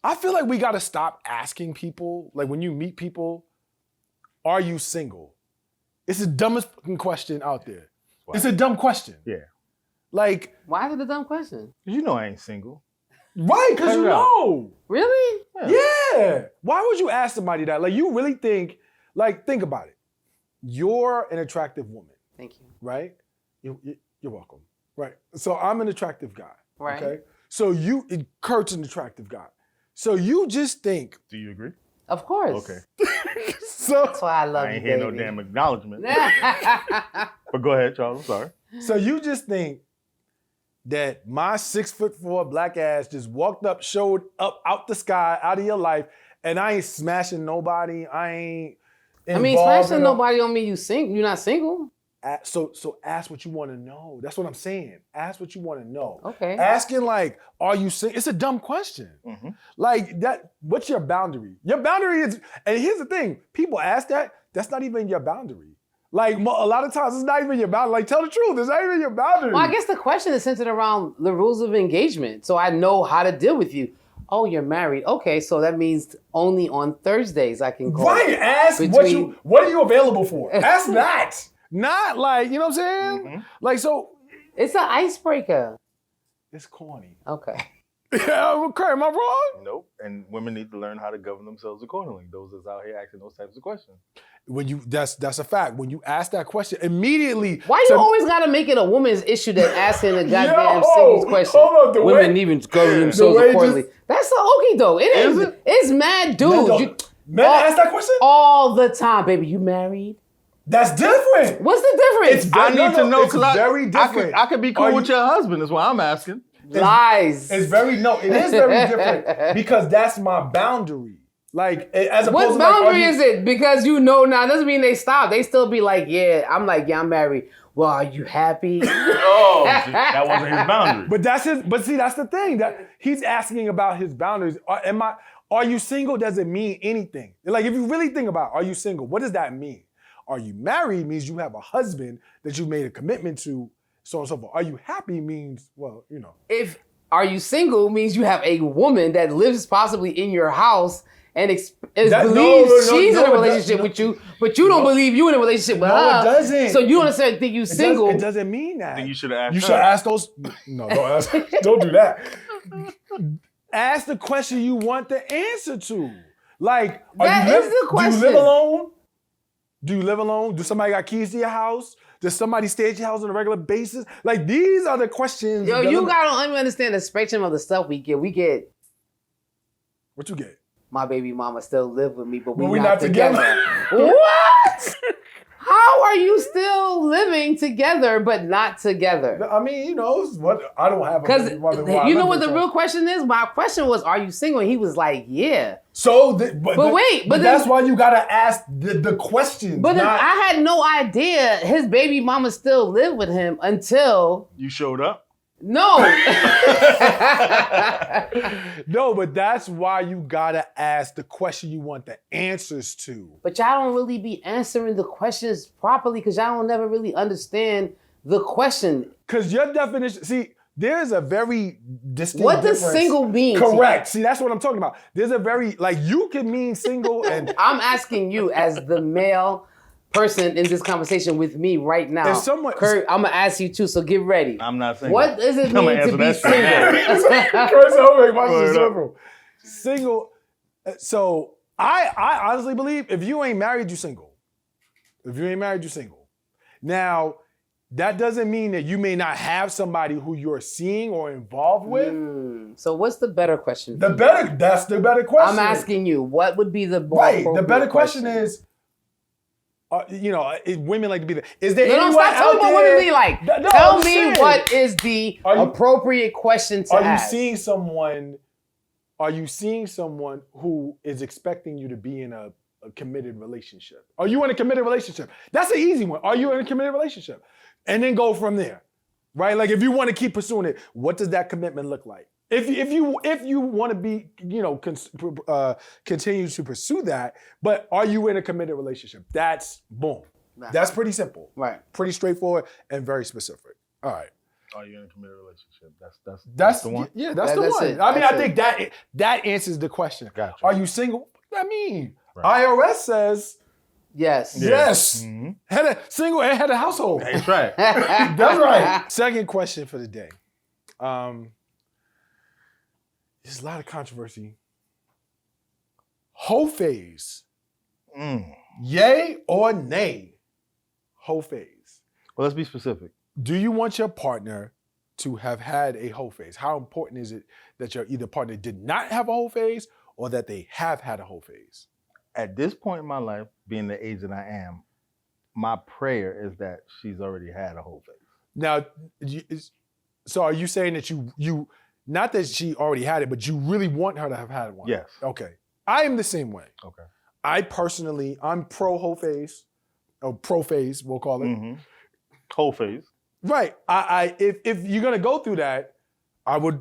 I feel like we gotta stop asking people, like when you meet people, are you single? It's the dumbest fucking question out there. Wow. It's a dumb question. Yeah. Like, Why is it a dumb question? You know I ain't single. right, because you Cut it out. know. Really? Yeah. Why would you ask somebody that? Like, you really think, like, think about it. You're an attractive woman, Thank you. right? You're welcome. Right. So I'm an attractive guy. Right. Okay. So Kurt's an attractive guy. So you just think. Do you agree? Of course. Okay. So That's why I love I you, ain't hear no baby. damn acknowledgement. But go ahead, Charles. I'm sorry. So you just think that my 6'4" black ass just walked up, showed up out the sky, out of your life, and I ain't smashing nobody. I ain't. I mean, involved smashing in nobody don't mean you're not single. So ask what you want to know. That's what I'm saying. Ask what you want to know. Okay. Asking like, are you single? It's a dumb question. Mm-hmm. Like that. What's your boundary? Your boundary is, and here's the thing: people ask that. That's not even your boundary. Like a lot of times, it's not even your boundary. Like tell the truth, it's not even your boundary. Well, I guess the question is centered around the rules of engagement, so I know how to deal with you. Oh, you're married. Okay, so that means only on Thursdays I can call. Right. Ask what are you available for? Ask that. Not like, you know what I'm saying? Mm-hmm. Like, so. It's an icebreaker. It's corny. Okay. Okay, am I wrong? Nope. And women need to learn how to govern themselves accordingly. Those that's out here asking those types of questions. That's a fact. When you ask that question, immediately. Why you always gotta make it a woman's issue that asking a goddamn Yo, singles question? hold on, Women even govern themselves way accordingly. That's the okie though. It Is is. it? It's mad dudes. Men ask that question? All the time, baby. You married? That's different. What's the difference? It's I need to know it's because very different. I could be cool with your husband. Is why I'm asking. Lies. It is very different because that's my boundary. Like as opposed What to boundary is it? Because you know now doesn't mean they stop. They still be like, yeah. I'm like, yeah, I'm married. Well, are you happy? Oh, that wasn't his boundary. But that's his. But see, that's the thing that he's asking about his boundaries. Are you single? Doesn't mean anything. Like if you really think about, are you single? What does that mean? Are you married? Means you have a husband that you made a commitment to. So on and so forth. Are you happy? Means well, you know. If are you single means you have a woman that lives possibly in your house and believes she's in a relationship with you, but you don't believe you in a relationship with her. No, it doesn't. So you don't necessarily think you single. It doesn't mean that. Then you should ask. You should ask those. No, don't ask. Don't do that. Ask the question you want the answer to. Like, That is the question. Do you live alone? Do you live alone? Do somebody got keys to your house? Does somebody stay at your house on a regular basis? Like, these are the questions. Yo, you gotta understand the spectrum of the stuff we get. We get what you get? my baby mama still live with me, but we we not not together. What? How are you still living together but not together? I mean, you know, what I don't have. Because you know what the real question is? My question was, are you single? And he was like, yeah. So, but that's why you gotta ask the questions. But then I had no idea his baby mama still lived with him until you showed up. No. No, but that's why you gotta ask the question you want the answers to. But y'all don't really be answering the questions properly because y'all don't never really understand the question. Because your definition, see, there's a very distinct What does difference. single mean? Correct. See, that's what I'm talking about. There's a very, like, you can mean single and... I'm asking you as the male person in this conversation with me right now. If someone, Kurt, I'm gonna ask you too, so get ready. I'm not single. What does it mean to be single? Single. So I honestly believe if you ain't married, you single. If you ain't married, you single. Now, that doesn't mean that you may not have somebody who you're seeing or involved with. So what's the better question? That's the better question. I'm asking you, what would be the right? The better question is, women like to be there. Is there anyone stop telling me what women be like. No, Tell me what is the appropriate question to ask. Are you seeing someone who is expecting you to be in a committed relationship? Are you in a committed relationship? That's an easy one. Are you in a committed relationship? And then go from there, right? Like if you want to keep pursuing it, what does that commitment look like? If you want to be, continue to pursue that, but are you in a committed relationship? That's boom. Right. That's pretty simple. Right. Pretty straightforward and very specific. All right. Are you in a committed relationship? That's the one. Yeah, that's the That's one. it. I mean, That's I think that answers the question. Gotcha. Are you single? What does that mean? Right. IRS says Yes. Yeah. yes. Mhm. Single and head of household. That's right. That's right. Second question for the day. There's a lot of controversy. Whole phase. Yay or nay? Whole phase. Well, let's be specific. Do you want your partner to have had a whole phase? How important is it that your either partner did not have a whole phase or that they have had a whole phase? At this point in my life, being the age that I am, my prayer is that she's already had a whole phase. Now, so are you saying that you not that she already had it, but you really want her to have had one? Yes. Okay. I am the same way. Okay. I'm pro whole phase, or pro phase, we'll call it. Mm-hmm. Whole phase. Right. If you're gonna go through that, I would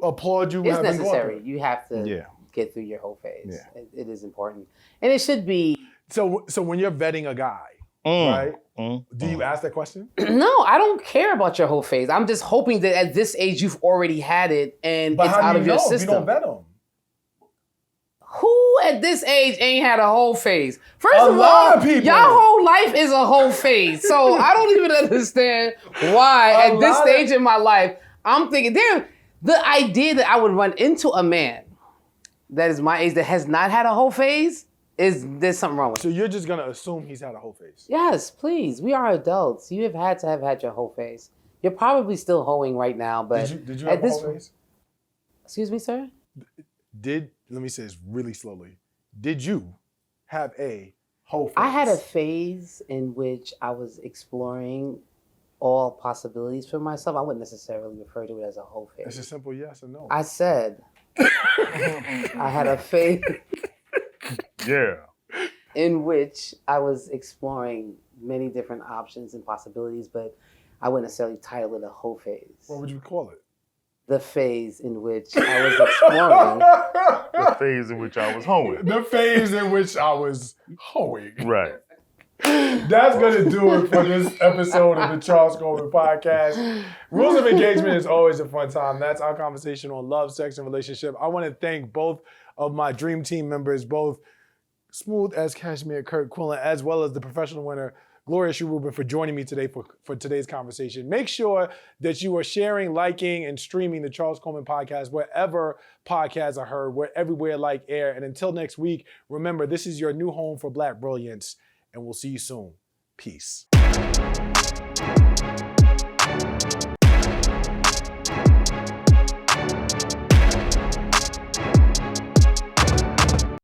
applaud you. It's having gone necessary. through it. You have to Yeah. get through your whole phase. Yeah. It is important. And it should be. So when you're vetting a guy, right? Do you ask that question? No, I don't care about your whole phase. I'm just hoping that at this age you've already had it and But it's how do out you of your know if system. you don't vet them? Who at this age ain't had a whole phase? First A of lot all, of people. your whole life is a whole phase. So I don't even understand why A at this lot stage in my life, I'm thinking, damn, the idea that I would run into a man that is my age that has not had a whole phase, there's something wrong with it. So you're just gonna assume he's had a whole phase? Yes, please. We are adults. You have had your whole phase. You're probably still hoeing right now, but Did you at have a this whole phase? Excuse me, sir? Let me say this really slowly. Did you have a whole phase? I had a phase in which I was exploring all possibilities for myself. I wouldn't necessarily refer to it as a whole phase. It's a simple yes or no. I said I had a phase Yeah. in which I was exploring many different options and possibilities, but I wouldn't necessarily title it a whole phase. What would you call it? The phase in which I was exploring. The phase in which I was hoeing. The phase in which I was hoeing. Right. That's going to do it for this episode of the Charles Coleman Podcast. Rules of Engagement is always a fun time. That's our conversation on love, sex, and relationship. I want to thank both of my dream team members, both Smooth as Cashmere, Kurt Quillen, as well as the professional winner, Gloria Sherubin, for joining me today for today's conversation. Make sure that you are sharing, liking, and streaming the Charles Coleman Podcast wherever podcasts are heard. We're everywhere like air. And until next week, remember, this is your new home for Black brilliance, and we'll see you soon. Peace.